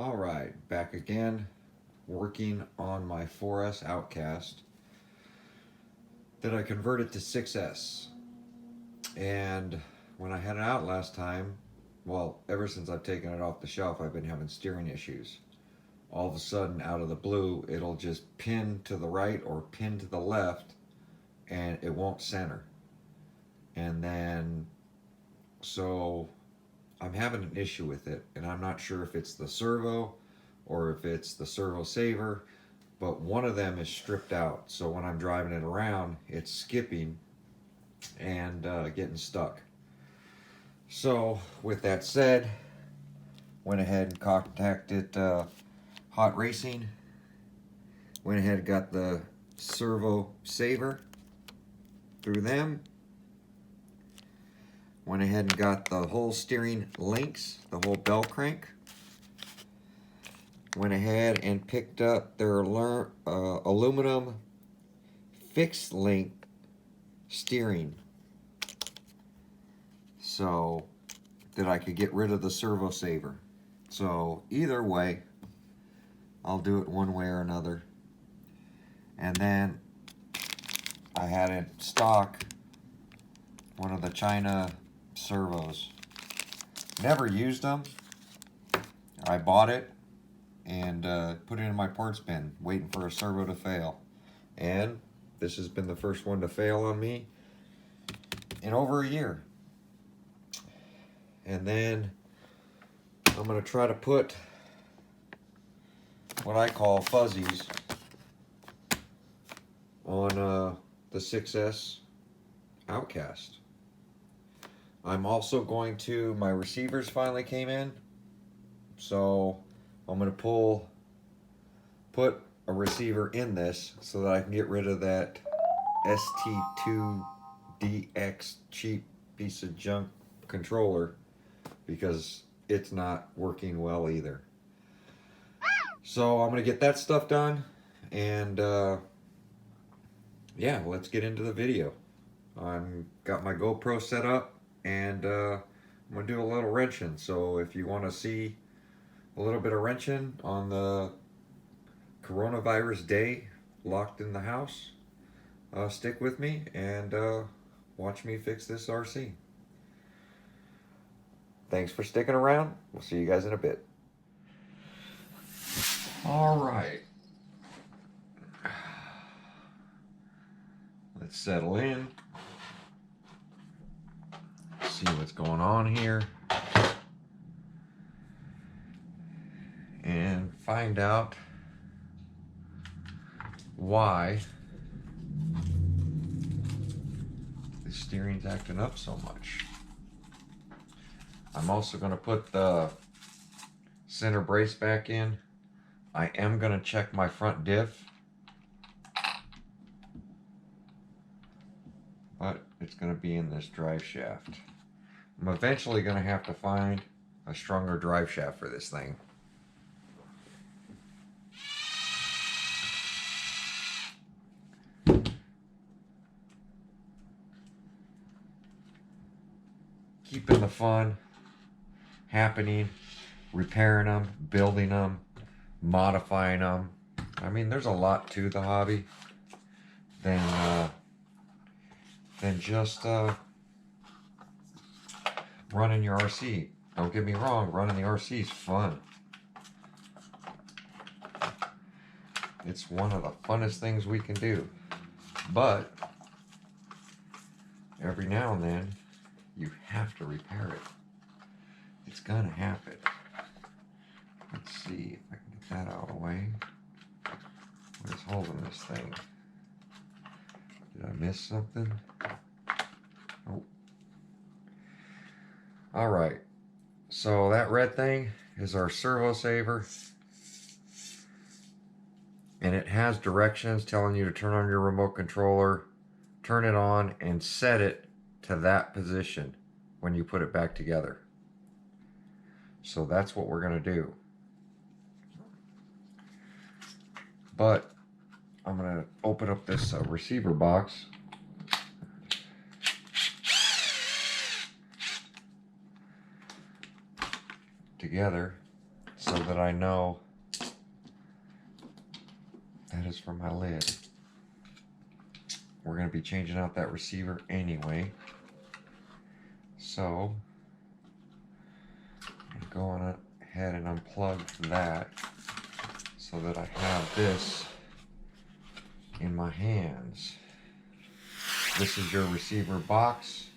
All right, back again, working on my 4S Outcast that I converted to 6S. And when I had it out last time, well, ever since I've taken it off the shelf, I've been having steering issues. All of a sudden, out of the blue, it'll just pin to the right or pin to the left, and it won't center. And then, so I'm having an issue with it, and I'm not sure if it's the servo or if it's the servo saver, but one of them is stripped out. So when I'm driving it around, it's skipping and getting stuck. So with that said, went ahead and contacted Hot Racing. Went ahead and got the servo saver through them. Went ahead and got the whole steering links, the whole bell crank. Went ahead and picked up their aluminum fixed link steering, so that I could get rid of the servo saver. So either way, I'll do it one way or another. And then I had in stock one of the China servos. Never used them. I bought it and put it in my parts bin, waiting for a servo to fail. And this has been the first one to fail on me in over a year. And then I'm going to try to put what I call fuzzies on the 6S Outcast. I'm also going to, my receivers finally came in, so I'm going to put a receiver in this so that I can get rid of that ST2DX cheap piece of junk controller, because it's not working well either. So I'm going to get that stuff done, and yeah, let's get into the video. I'm got my GoPro set up, and I'm going to do a little wrenching. So if you want to see a little bit of wrenching on the coronavirus day locked in the house, stick with me and watch me fix this RC. Thanks for sticking around. We'll see you guys in a bit. All right. Let's settle in. See what's going on here. And find out why the steering's acting up so much. I'm also going to put the center brace back in. I am going to check my front diff, but it's going to be in this drive shaft. I'm eventually going to have to find a stronger drive shaft for this thing. Keeping the fun happening, repairing them, building them, modifying them. I mean, there's a lot to the hobby than just running your RC. Don't get me wrong, running the RC is fun. It's one of the funnest things we can do. But every now and then, you have to repair it. It's gonna happen. Let's see if I can get that out of the way. What is holding this thing? Did I miss something? Oh. Alright. So that red thing is our servo saver. And it has directions telling you to turn on your remote controller, turn it on, and set it to that position when you put it back together. So that's what we're going to do. But I'm going to open up this receiver box. Together, so that I know that is for my lid. We're going to be changing out that receiver anyway. So I'm going ahead and unplug that so that I have this in my hands. This is your receiver box,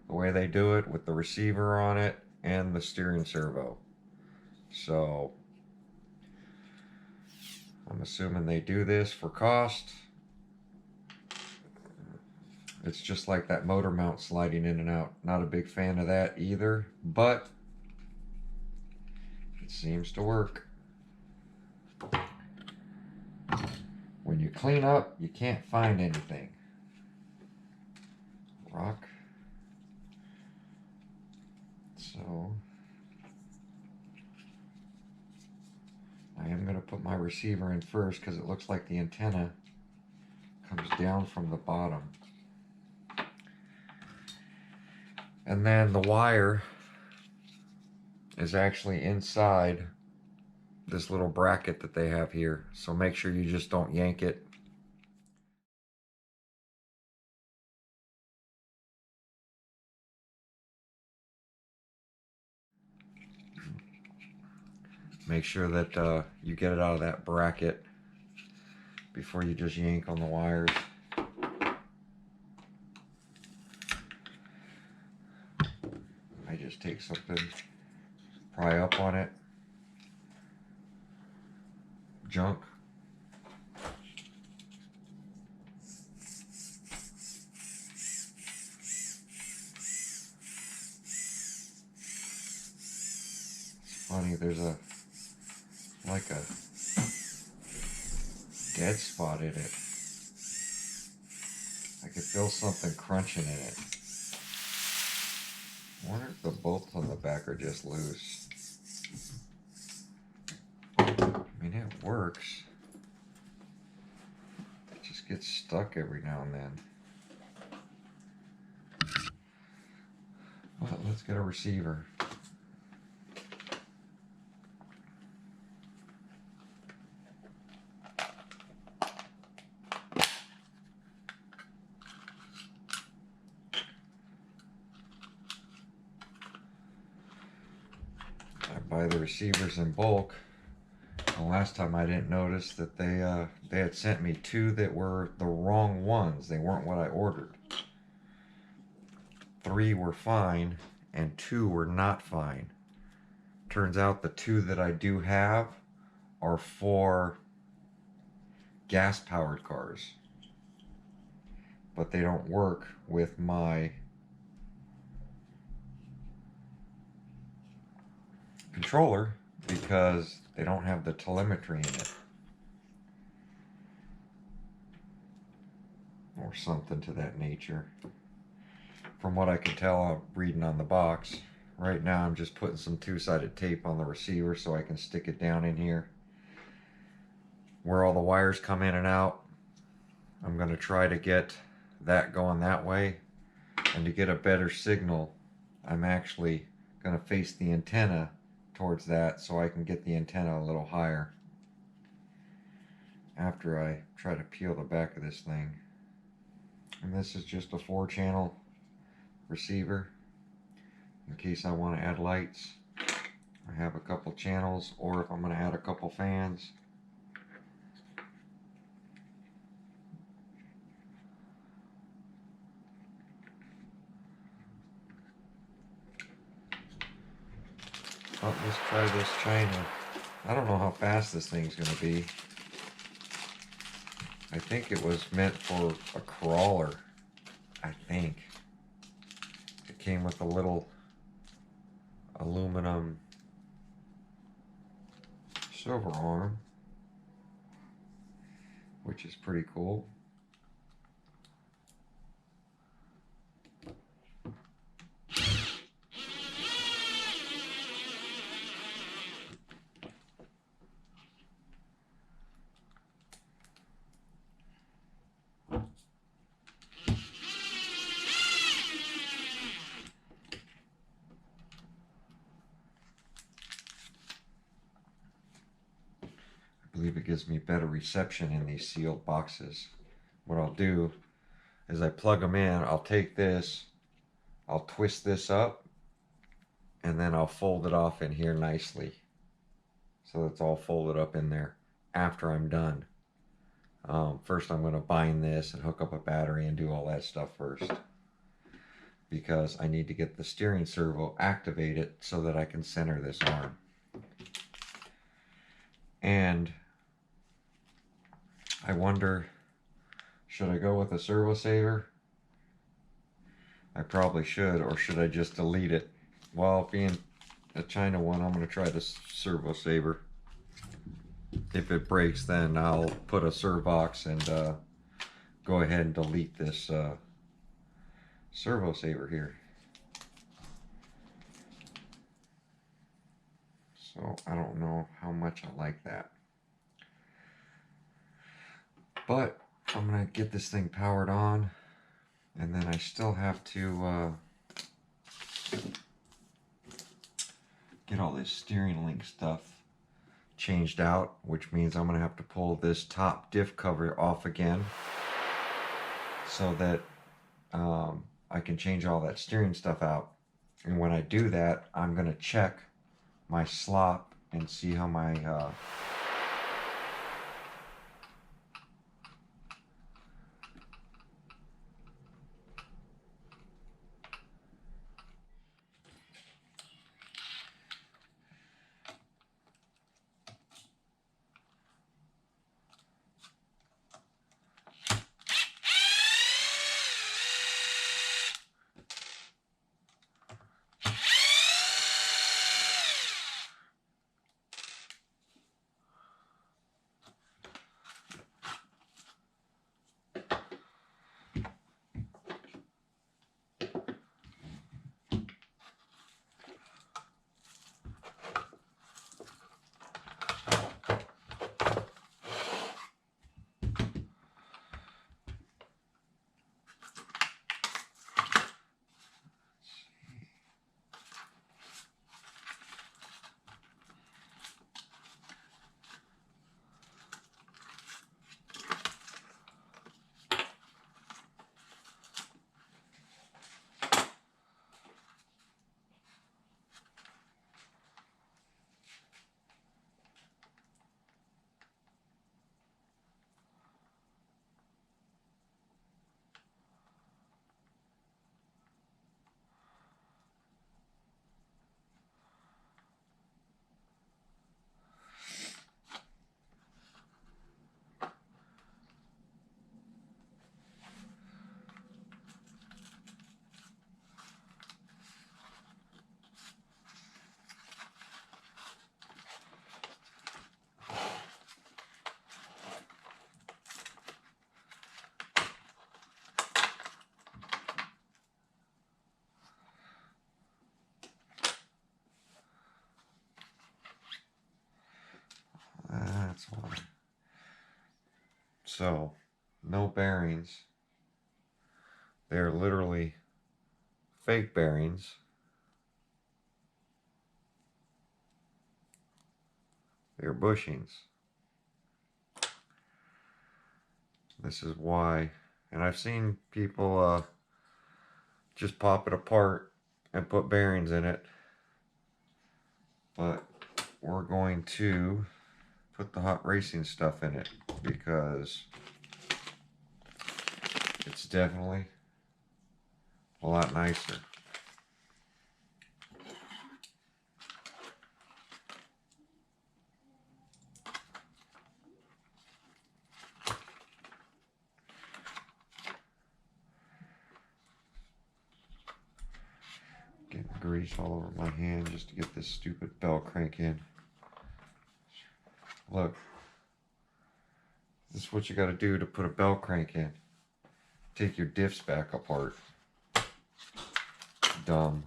the way they do it, with the receiver on it and the steering servo. So I'm assuming they do this for cost. It's just like that motor mount sliding in and out. Not a big fan of that either, but it seems to work. When you clean up, you can't find anything. Rock. So I am going to put my receiver in first because it looks like the antenna comes down from the bottom. And then the wire is actually inside this little bracket that they have here. So make sure you just don't yank it. Make sure that you get it out of that bracket before you just yank on the wires. I just take something, pry up on it, junk. It's funny, there's like a dead spot in it. I could feel something crunching in it. I wonder if the bolts on the back are just loose. I mean, it works. It just gets stuck every now and then. Well, let's get a receiver. Buy the receivers in bulk. And last time I didn't notice that they had sent me 2 that were the wrong ones. They weren't what I ordered. 3 were fine and 2 were not fine. Turns out the 2 that I do have are for gas powered cars, but they don't work with my controller because they don't have the telemetry in it or something to that nature. From what I can tell, I'm reading on the box. Right now I'm just putting some 2-sided tape on the receiver so I can stick it down in here where all the wires come in and out. I'm going to try to get that going that way, and to get a better signal I'm actually going to face the antenna towards that so I can get the antenna a little higher after I try to peel the back of this thing. And this is just a 4-channel receiver in case I want to add lights. I have a couple channels, or if I'm going to add a couple fans. Oh, let's try this China. I don't know how fast this thing's going to be. I think it was meant for a crawler. I think. It came with a little aluminum silver arm, which is pretty cool. believe it gives me better reception in these sealed boxes. What I'll do is I plug them in, I'll take this, I'll twist this up, and then I'll fold it off in here nicely. So it's all folded up in there after I'm done. First I'm going to bind this and hook up a battery and do all that stuff first, because I need to get the steering servo activated so that I can center this arm. And I wonder, should I go with a servo saver? I probably should, or should I just delete it? Well, being a China one, I'm going to try this servo saver. If it breaks, then I'll put a Servox and go ahead and delete this servo saver here. So I don't know how much I like that. But I'm going to get this thing powered on, and then I still have to get all this steering link stuff changed out, which means I'm going to have to pull this top diff cover off again so that I can change all that steering stuff out. And when I do that, I'm going to check my slop and see how my that's why. So, no bearings. They're literally fake bearings. They're bushings. This is why. And I've seen people just pop it apart and put bearings in it. But we're going to put the hot racing stuff in it because it's definitely a lot nicer. Getting grease all over my hand just to get this stupid bell crank in. Look, this is what you got to do to put a bell crank in. Take your diffs back apart. Dumb.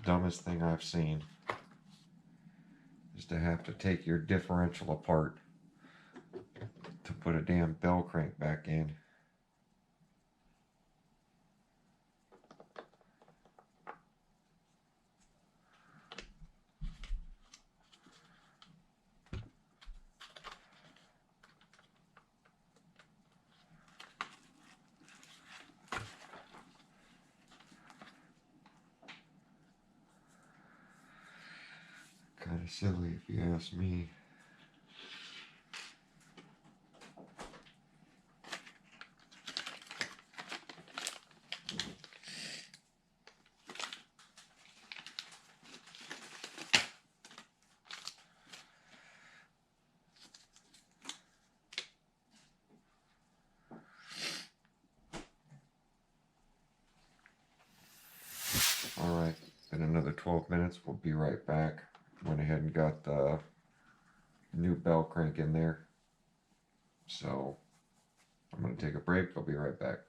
Dumbest thing I've seen is to have to take your differential apart to put a damn bell crank back in. Kind of silly if you ask me. Alright, in another 12 minutes, we'll be right back. Went ahead and got the new bell crank in there. So, I'm going to take a break. I'll be right back.